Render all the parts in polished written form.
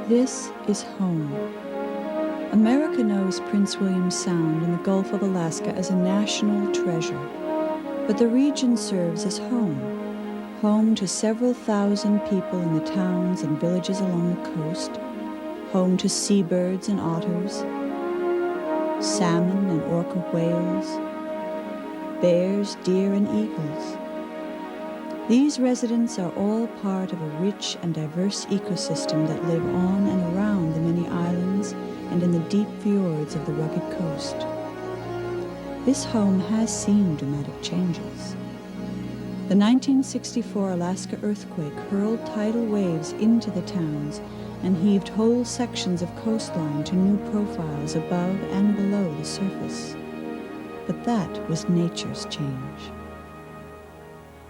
This is home. America knows Prince William Sound in the Gulf of Alaska as a national treasure, but the region serves as home to several thousand people in the towns and villages along the coast, home to seabirds and otters, salmon and orca whales, bears, deer, and eagles. These residents are all part of a rich and diverse ecosystem that live on and around the many islands and in the deep fjords of the rugged coast. This home has seen dramatic changes. The 1964 Alaska earthquake hurled tidal waves into the towns and heaved whole sections of coastline to new profiles above and below the surface. But that was nature's change.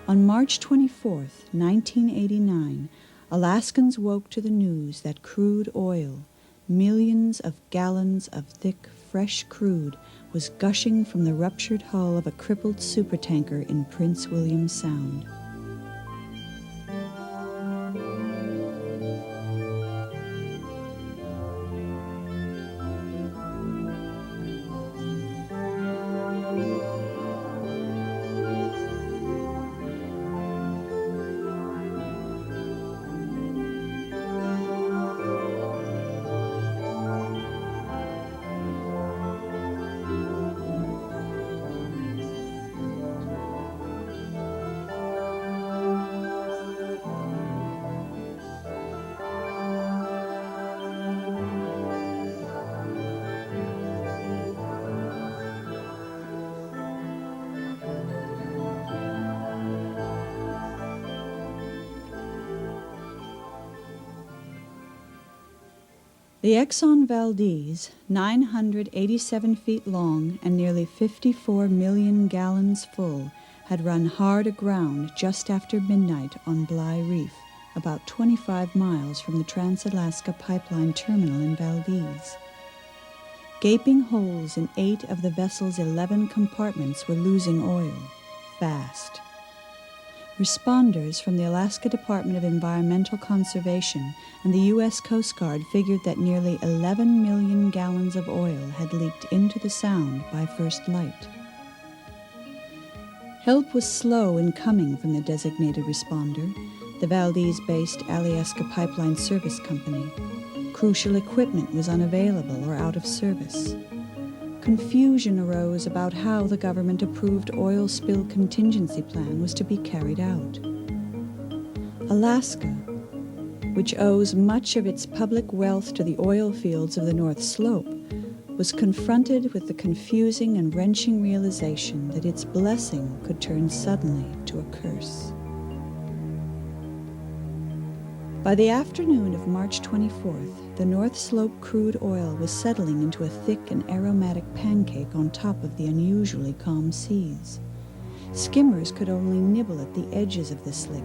On March 24, 1989, Alaskans woke to the news that crude oil, millions of gallons of thick, fresh crude, was gushing from the ruptured hull of a crippled supertanker in Prince William Sound. The Exxon Valdez, 987 feet long and nearly 54 million gallons full, had run hard aground just after midnight on Bly Reef, about 25 miles from the Trans-Alaska Pipeline Terminal in Valdez. Gaping holes in 8 of the vessel's 11 compartments were losing oil, fast. Responders from the Alaska Department of Environmental Conservation and the U.S. Coast Guard figured that nearly 11 million gallons of oil had leaked into the Sound by first light. Help was slow in coming from the designated responder, the Valdez-based Alyeska Pipeline Service Company. Crucial equipment was unavailable or out of service. Confusion arose about how the government-approved oil spill contingency plan was to be carried out. Alaska, which owes much of its public wealth to the oil fields of the North Slope, was confronted with the confusing and wrenching realization that its blessing could turn suddenly to a curse. By the afternoon of March 24th, the North Slope crude oil was settling into a thick and aromatic pancake on top of the unusually calm seas. Skimmers could only nibble at the edges of the slick,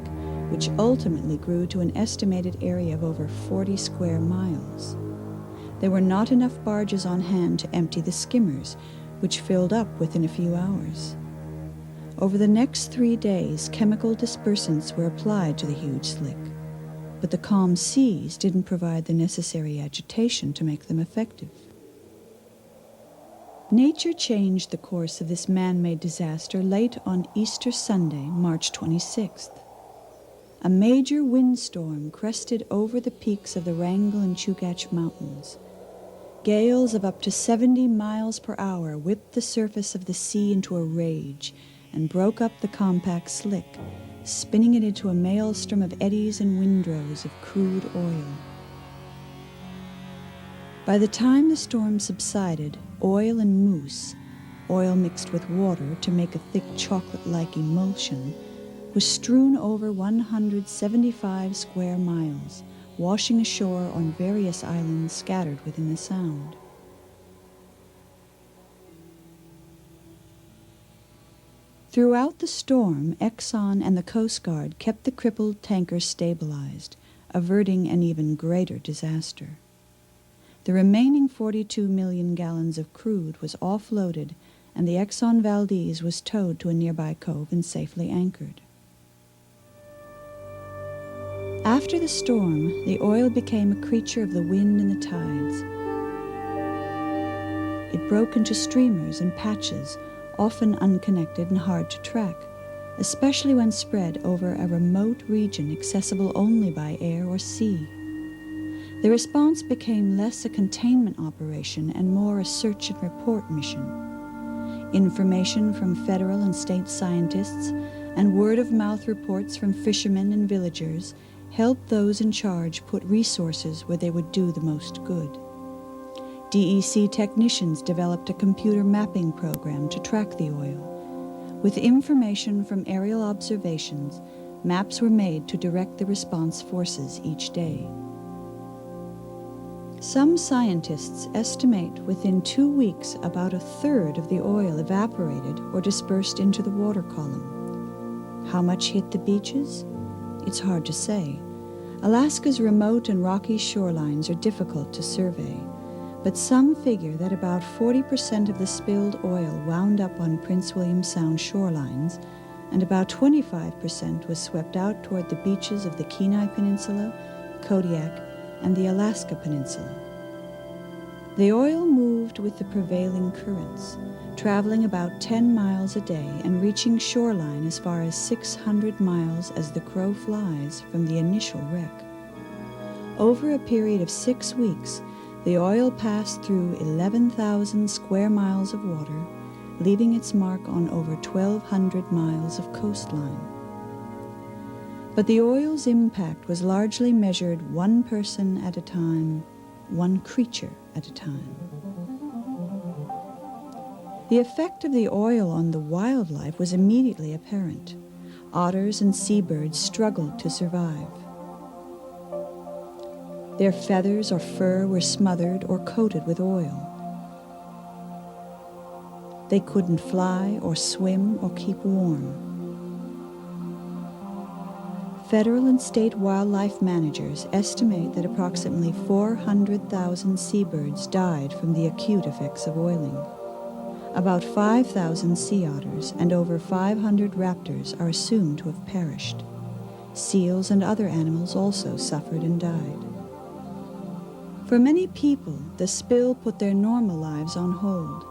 which ultimately grew to an estimated area of over 40 square miles. There were not enough barges on hand to empty the skimmers, which filled up within a few hours. Over the next 3 days, chemical dispersants were applied to the huge slick, but the calm seas didn't provide the necessary agitation to make them effective. Nature changed the course of this man-made disaster late on Easter Sunday, March 26th. A major windstorm crested over the peaks of the Wrangell and Chugach Mountains. Gales of up to 70 miles per hour whipped the surface of the sea into a rage and broke up the compact slick, spinning it into a maelstrom of eddies and windrows of crude oil. By the time the storm subsided, oil and mousse, oil mixed with water to make a thick chocolate-like emulsion, was strewn over 175 square miles, washing ashore on various islands scattered within the Sound. Throughout the storm, Exxon and the Coast Guard kept the crippled tanker stabilized, averting an even greater disaster. The remaining 42 million gallons of crude was offloaded, and the Exxon Valdez was towed to a nearby cove and safely anchored. After the storm, the oil became a creature of the wind and the tides. It broke into streamers and patches, often unconnected and hard to track, especially when spread over a remote region accessible only by air or sea. The response became less a containment operation and more a search and report mission. Information from federal and state scientists and word-of-mouth reports from fishermen and villagers helped those in charge put resources where they would do the most good. DEC technicians developed a computer mapping program to track the oil. With information from aerial observations, maps were made to direct the response forces each day. Some scientists estimate within 2 weeks about a third of the oil evaporated or dispersed into the water column. How much hit the beaches? It's hard to say. Alaska's remote and rocky shorelines are difficult to survey, but some figure that about 40% of the spilled oil wound up on Prince William Sound shorelines, and about 25% was swept out toward the beaches of the Kenai Peninsula, Kodiak, and the Alaska Peninsula. The oil moved with the prevailing currents, traveling about 10 miles a day and reaching shoreline as far as 600 miles as the crow flies from the initial wreck. Over a period of 6 weeks, the oil passed through 11,000 square miles of water, leaving its mark on over 1,200 miles of coastline. But the oil's impact was largely measured one person at a time, one creature at a time. The effect of the oil on the wildlife was immediately apparent. Otters and seabirds struggled to survive. Their feathers or fur were smothered or coated with oil. They couldn't fly or swim or keep warm. Federal and state wildlife managers estimate that approximately 400,000 seabirds died from the acute effects of oiling. About 5,000 sea otters and over 500 raptors are assumed to have perished. Seals and other animals also suffered and died. For many people, the spill put their normal lives on hold.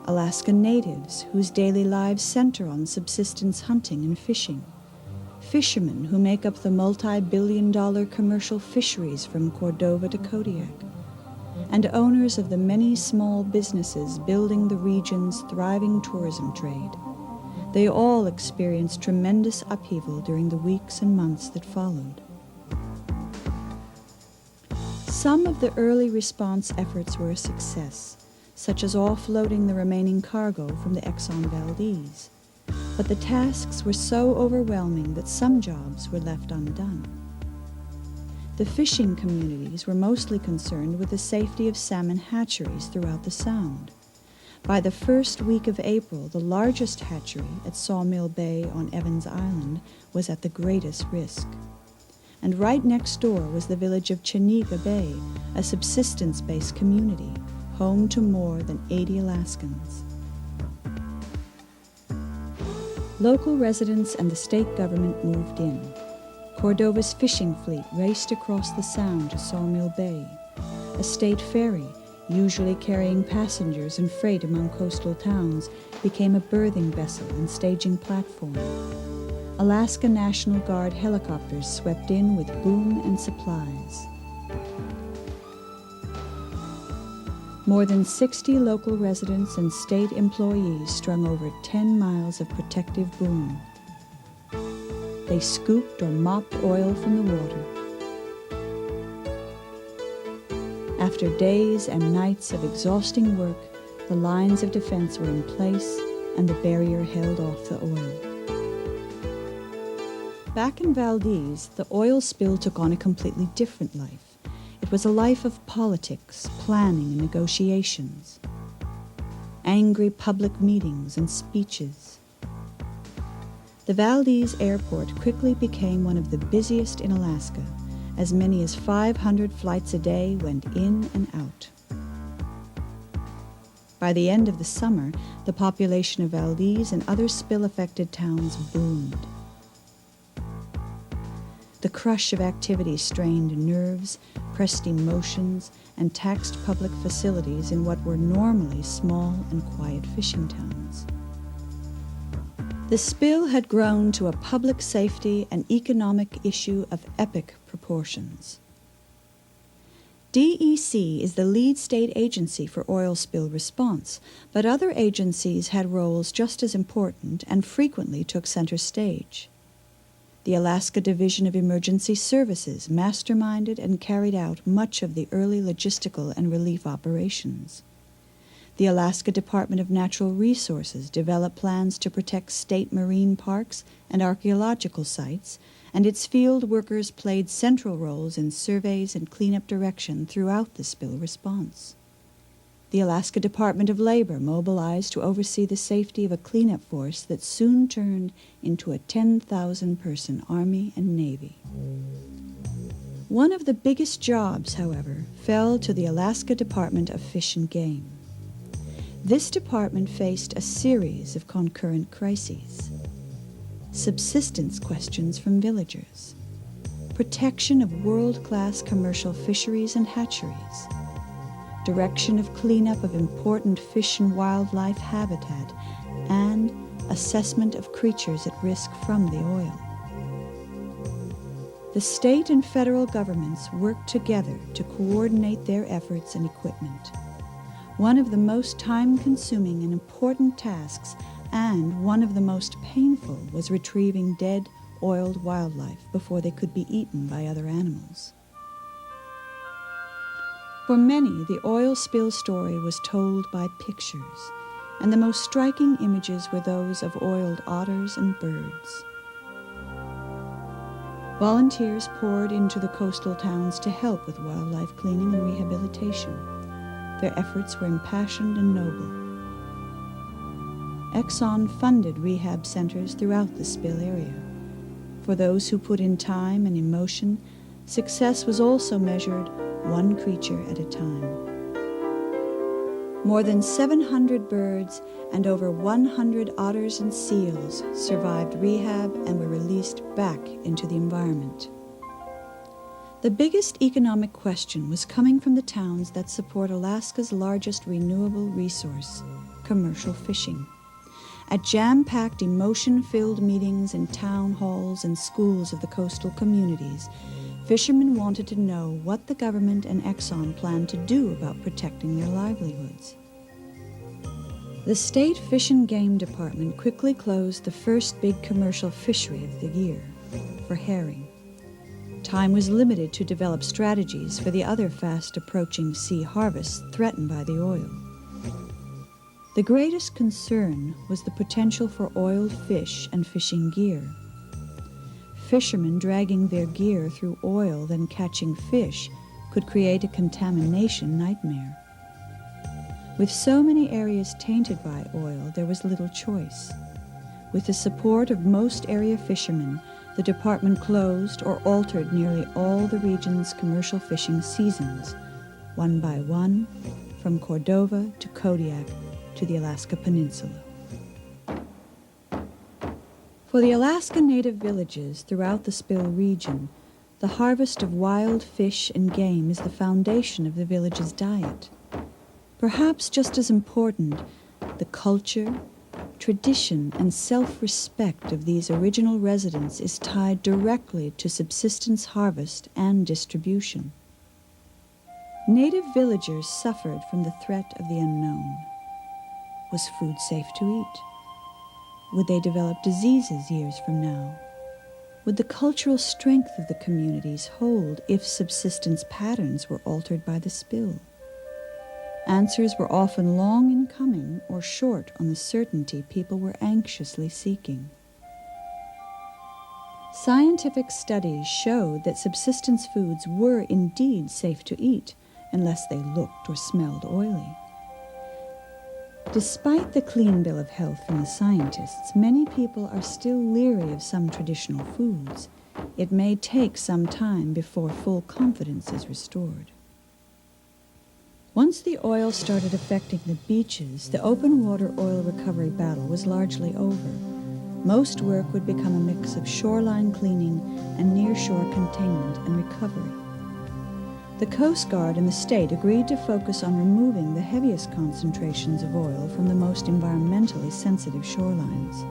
Alaska natives, whose daily lives center on subsistence hunting and fishing. Fishermen who make up the multi-billion-dollar commercial fisheries from Cordova to Kodiak. And owners of the many small businesses building the region's thriving tourism trade. They all experienced tremendous upheaval during the weeks and months that followed. Some of the early response efforts were a success, such as offloading the remaining cargo from the Exxon Valdez. But the tasks were so overwhelming that some jobs were left undone. The fishing communities were mostly concerned with the safety of salmon hatcheries throughout the Sound. By the first week of April, the largest hatchery at Sawmill Bay on Evans Island was at the greatest risk. And right next door was the village of Chenega Bay, a subsistence-based community, home to more than 80 Alaskans. Local residents and the state government moved in. Cordova's fishing fleet raced across the Sound to Sawmill Bay. A state ferry, usually carrying passengers and freight among coastal towns, became a berthing vessel and staging platform. Alaska National Guard helicopters swept in with boom and supplies. More than 60 local residents and state employees strung over 10 miles of protective boom. They scooped or mopped oil from the water. After days and nights of exhausting work, the lines of defense were in place and the barrier held off the oil. Back in Valdez, the oil spill took on a completely different life. It was a life of politics, planning, and negotiations. Angry public meetings and speeches. The Valdez airport quickly became one of the busiest in Alaska. As many as 500 flights a day went in and out. By the end of the summer, the population of Valdez and other spill-affected towns boomed. The crush of activity strained nerves, pressed emotions, and taxed public facilities in what were normally small and quiet fishing towns. The spill had grown to a public safety and economic issue of epic proportions. DEC is the lead state agency for oil spill response, but other agencies had roles just as important and frequently took center stage. The Alaska Division of Emergency Services masterminded and carried out much of the early logistical and relief operations. The Alaska Department of Natural Resources developed plans to protect state marine parks and archaeological sites, and its field workers played central roles in surveys and cleanup direction throughout the spill response. The Alaska Department of Labor mobilized to oversee the safety of a cleanup force that soon turned into a 10,000-person Army and Navy. One of the biggest jobs, however, fell to the Alaska Department of Fish and Game. This department faced a series of concurrent crises. Subsistence questions from villagers, protection of world-class commercial fisheries and hatcheries, direction of cleanup of important fish and wildlife habitat, and assessment of creatures at risk from the oil. The state and federal governments worked together to coordinate their efforts and equipment. One of the most time-consuming and important tasks, and one of the most painful, was retrieving dead, oiled wildlife before they could be eaten by other animals. For many, the oil spill story was told by pictures, and the most striking images were those of oiled otters and birds. Volunteers poured into the coastal towns to help with wildlife cleaning and rehabilitation. Their efforts were impassioned and noble. Exxon funded rehab centers throughout the spill area. For those who put in time and emotion, success was also measured one creature at a time. More than 700 birds and over 100 otters and seals survived rehab and were released back into the environment. The biggest economic question was coming from the towns that support Alaska's largest renewable resource, commercial fishing. At jam-packed, emotion-filled meetings in town halls and schools of the coastal communities, fishermen wanted to know what the government and Exxon planned to do about protecting their livelihoods. The State Fish and Game Department quickly closed the first big commercial fishery of the year, for herring. Time was limited to develop strategies for the other fast-approaching sea harvests threatened by the oil. The greatest concern was the potential for oiled fish and fishing gear. Fishermen dragging their gear through oil, then catching fish, could create a contamination nightmare. With so many areas tainted by oil, there was little choice. With the support of most area fishermen, the department closed or altered nearly all the region's commercial fishing seasons, one by one, from Cordova to Kodiak to the Alaska Peninsula. For the Alaska Native villages throughout the Spill region, the harvest of wild fish and game is the foundation of the village's diet. Perhaps just as important, the culture, tradition, and self-respect of these original residents is tied directly to subsistence harvest and distribution. Native villagers suffered from the threat of the unknown. Was food safe to eat? Would they develop diseases years from now? Would the cultural strength of the communities hold if subsistence patterns were altered by the spill? Answers were often long in coming or short on the certainty people were anxiously seeking. Scientific studies showed that subsistence foods were indeed safe to eat unless they looked or smelled oily. Despite the clean bill of health from the scientists, many people are still leery of some traditional foods. It may take some time before full confidence is restored. Once the oil started affecting the beaches, the open water oil recovery battle was largely over. most work would become a mix of shoreline cleaning and nearshore containment and recovery. The Coast Guard and the state agreed to focus on removing the heaviest concentrations of oil from the most environmentally sensitive shorelines.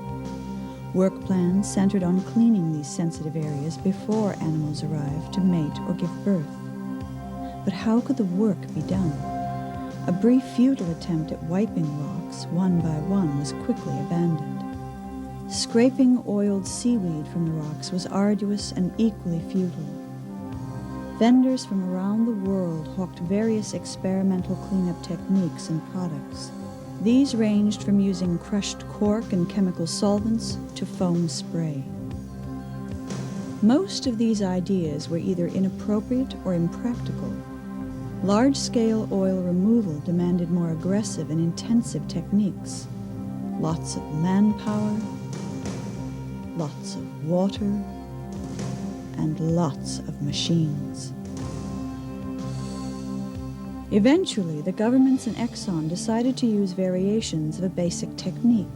Work plans centered on cleaning these sensitive areas before animals arrive to mate or give birth. But how could the work be done? A brief futile attempt at wiping rocks one by one was quickly abandoned. Scraping oiled seaweed from the rocks was arduous and equally futile. Vendors from around the world hawked various experimental cleanup techniques and products. These ranged from using crushed cork and chemical solvents to foam spray. Most of these ideas were either inappropriate or impractical. Large-scale oil removal demanded more aggressive and intensive techniques. Lots of manpower, lots of water, and lots of machines. Eventually, the governments and Exxon decided to use variations of a basic technique,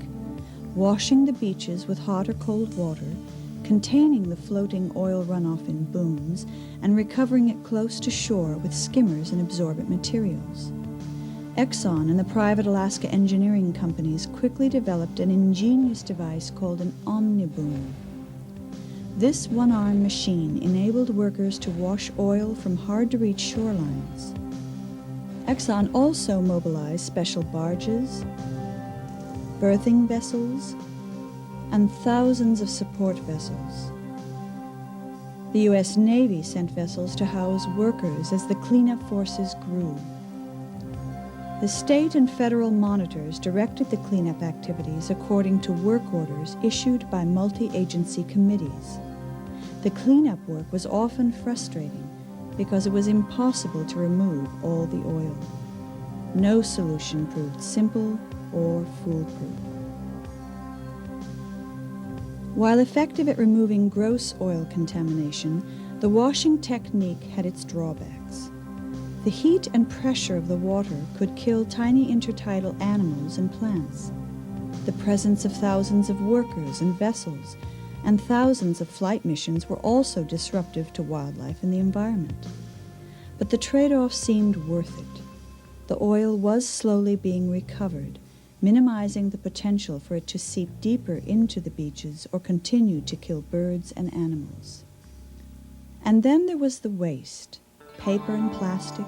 washing the beaches with hot or cold water, containing the floating oil runoff in booms, and recovering it close to shore with skimmers and absorbent materials. Exxon and the private Alaska engineering companies quickly developed an ingenious device called an omniboom. This one-arm machine enabled workers to wash oil from hard-to-reach shorelines. Exxon also mobilized special barges, berthing vessels, and thousands of support vessels. The U.S. Navy sent vessels to house workers as the cleanup forces grew. The state and federal monitors directed the cleanup activities according to work orders issued by multi-agency committees. The cleanup work was often frustrating because it was impossible to remove all the oil. No solution proved simple or foolproof. While effective at removing gross oil contamination, the washing technique had its drawbacks. The heat and pressure of the water could kill tiny intertidal animals and plants. The presence of thousands of workers and vessels and thousands of flight missions were also disruptive to wildlife and the environment. But the trade-off seemed worth it. The oil was slowly being recovered, minimizing the potential for it to seep deeper into the beaches or continue to kill birds and animals. And then there was the waste, paper and plastic,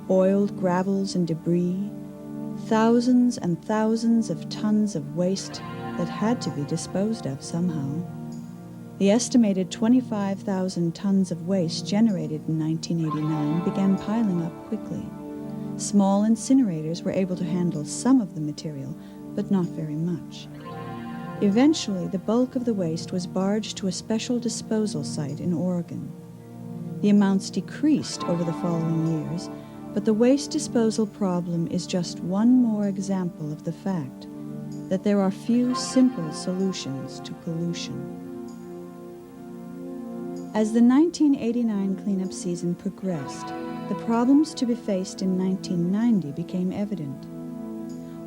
oiled gravels and debris, thousands and thousands of tons of waste that had to be disposed of somehow. The estimated 25,000 tons of waste generated in 1989 began piling up quickly. Small incinerators were able to handle some of the material, but not very much. Eventually, the bulk of the waste was barged to a special disposal site in Oregon. The amounts decreased over the following years, but the waste disposal problem is just one more example of the fact that there are few simple solutions to pollution. As the 1989 cleanup season progressed, the problems to be faced in 1990 became evident.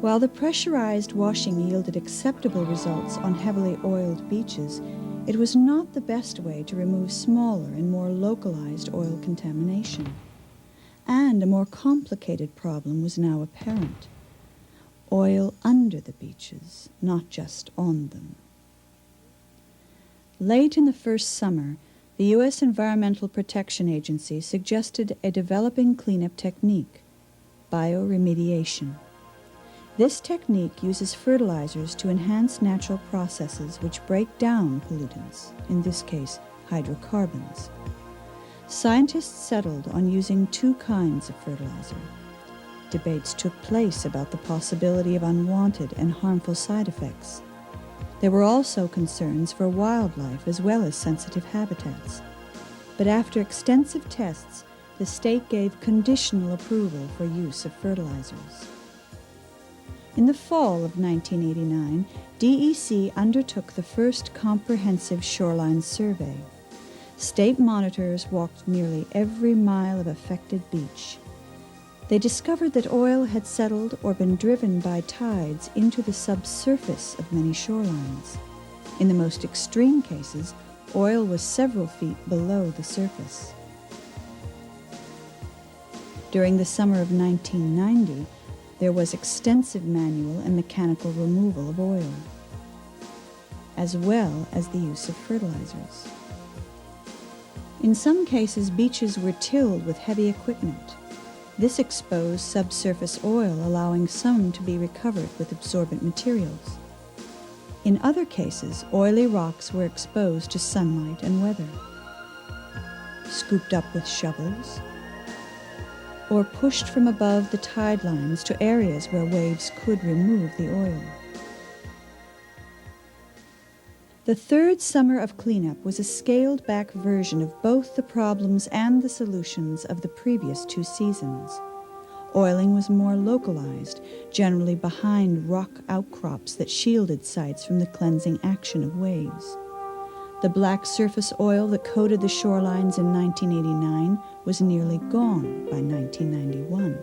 While the pressurized washing yielded acceptable results on heavily oiled beaches, it was not the best way to remove smaller and more localized oil contamination. And a more complicated problem was now apparent. Oil under the beaches, not just on them. Late in the first summer, the U.S. Environmental Protection Agency suggested a developing cleanup technique, bioremediation. This technique uses fertilizers to enhance natural processes which break down pollutants, in this case, hydrocarbons. Scientists settled on using two kinds of fertilizer. Debates took place about the possibility of unwanted and harmful side effects. There were also concerns for wildlife as well as sensitive habitats. But after extensive tests, the state gave conditional approval for use of fertilizers. In the fall of 1989, DEC undertook the first comprehensive shoreline survey. State monitors walked nearly every mile of affected beach. They discovered that oil had settled or been driven by tides into the subsurface of many shorelines. In the most extreme cases, oil was several feet below the surface. During the summer of 1990, there was extensive manual and mechanical removal of oil, as well as the use of fertilizers. In some cases, beaches were tilled with heavy equipment. This exposed subsurface oil, allowing some to be recovered with absorbent materials. In other cases, oily rocks were exposed to sunlight and weather, scooped up with shovels, or pushed from above the tide lines to areas where waves could remove the oil. The third summer of cleanup was a scaled-back version of both the problems and the solutions of the previous 2 seasons. Oiling was more localized, generally behind rock outcrops that shielded sites from the cleansing action of waves. The black surface oil that coated the shorelines in 1989 was nearly gone by 1991.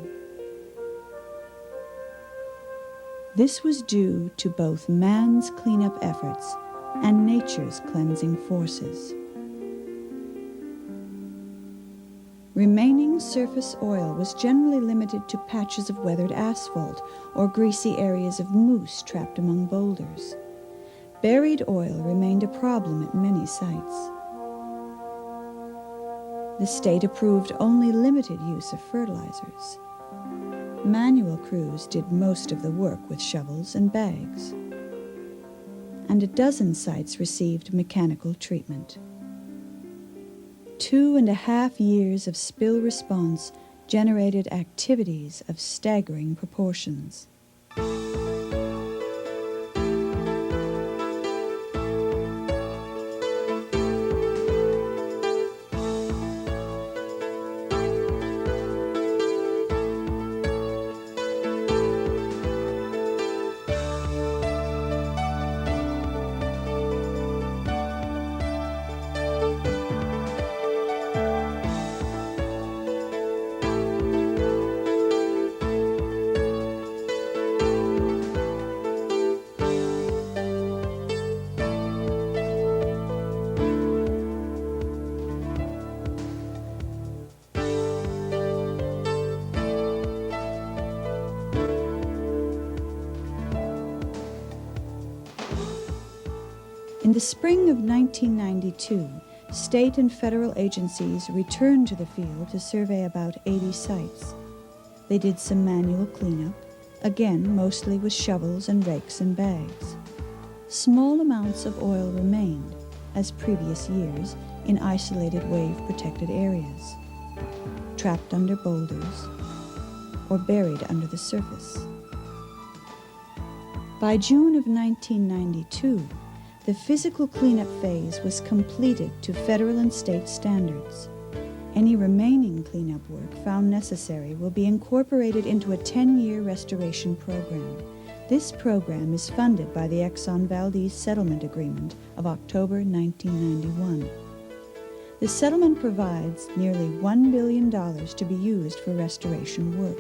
This was due to both man's cleanup efforts and nature's cleansing forces. Remaining surface oil was generally limited to patches of weathered asphalt or greasy areas of moose trapped among boulders. Buried oil remained a problem at many sites. The state approved only limited use of fertilizers. Manual crews did most of the work with shovels and bags, and a dozen sites received mechanical treatment. 2.5 years of spill response generated activities of staggering proportions. In the spring of 1992, state and federal agencies returned to the field to survey about 80 sites. They did some manual cleanup, again mostly with shovels and rakes and bags. Small amounts of oil remained, as previous years, in isolated wave-protected areas, trapped under boulders, or buried under the surface. By June of 1992, the physical cleanup phase was completed to federal and state standards. Any remaining cleanup work found necessary will be incorporated into a 10-year restoration program. This program is funded by the Exxon Valdez Settlement Agreement of October 1991. The settlement provides nearly $1 billion to be used for restoration work.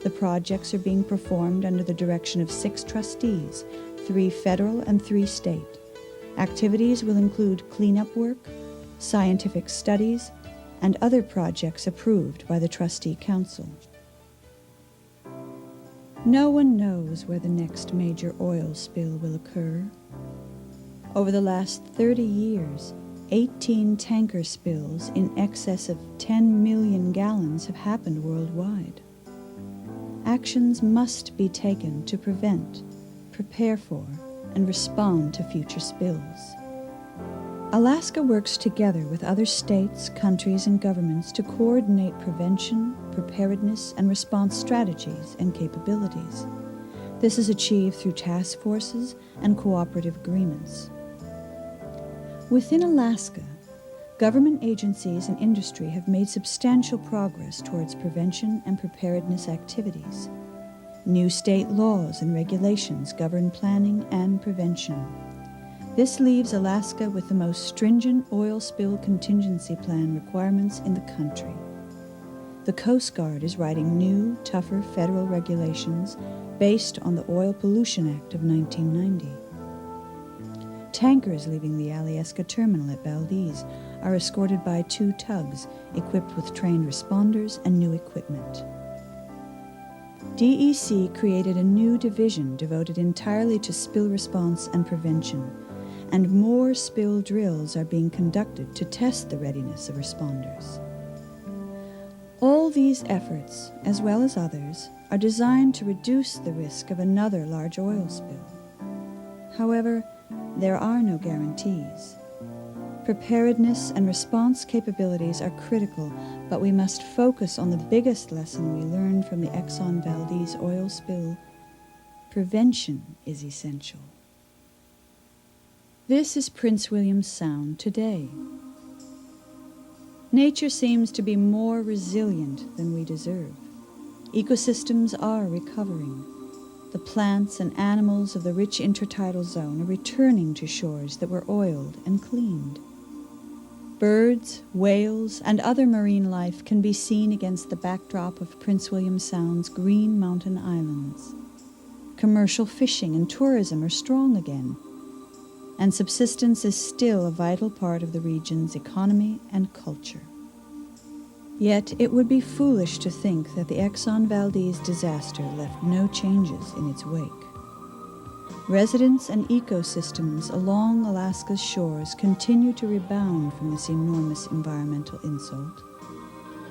The projects are being performed under the direction of 6 trustees, 3 federal and 3 state. Activities will include cleanup work, scientific studies, and other projects approved by the Trustee Council. No one knows where the next major oil spill will occur. Over the last 30 years, 18 tanker spills in excess of 10 million gallons have happened worldwide. Actions must be taken to prevent, prepare for, and respond to future spills. Alaska works together with other states, countries, and governments to coordinate prevention, preparedness, and response strategies and capabilities. This is achieved through task forces and cooperative agreements. Within Alaska, government agencies and industry have made substantial progress towards prevention and preparedness activities. New state laws and regulations govern planning and prevention. This leaves Alaska with the most stringent oil spill contingency plan requirements in the country. The Coast Guard is writing new, tougher federal regulations based on the Oil Pollution Act of 1990. Tankers leaving the Alyeska terminal at Valdez are escorted by 2 tugs equipped with trained responders and new equipment. DEC created a new division devoted entirely to spill response and prevention, and more spill drills are being conducted to test the readiness of responders. All these efforts, as well as others, are designed to reduce the risk of another large oil spill. However, there are no guarantees. Preparedness and response capabilities are critical, but we must focus on the biggest lesson we learned from the Exxon Valdez oil spill. Prevention is essential. This is Prince William Sound today. Nature seems to be more resilient than we deserve. Ecosystems are recovering. The plants and animals of the rich intertidal zone are returning to shores that were oiled and cleaned. Birds, whales, and other marine life can be seen against the backdrop of Prince William Sound's green mountain islands. Commercial fishing and tourism are strong again, and subsistence is still a vital part of the region's economy and culture. Yet it would be foolish to think that the Exxon Valdez disaster left no changes in its wake. Residents and ecosystems along Alaska's shores continue to rebound from this enormous environmental insult.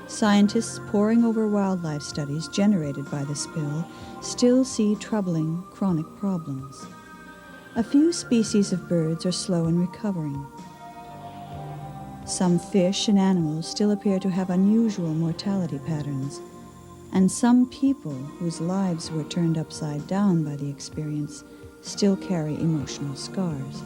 Scientists poring over wildlife studies generated by the spill still see troubling chronic problems. A few species of birds are slow in recovering. Some fish and animals still appear to have unusual mortality patterns, and some people whose lives were turned upside down by the experience still carry emotional scars.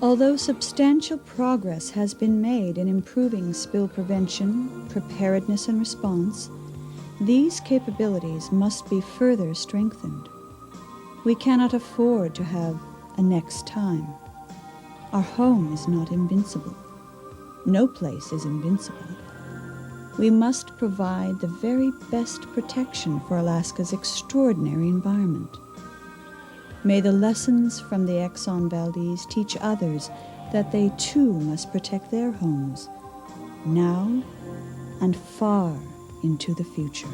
Although substantial progress has been made in improving spill prevention, preparedness, and response, these capabilities must be further strengthened. We cannot afford to have a next time. Our home is not invincible. No place is invincible. We must provide the very best protection for Alaska's extraordinary environment. May the lessons from the Exxon Valdez teach others that they too must protect their homes, now and far into the future.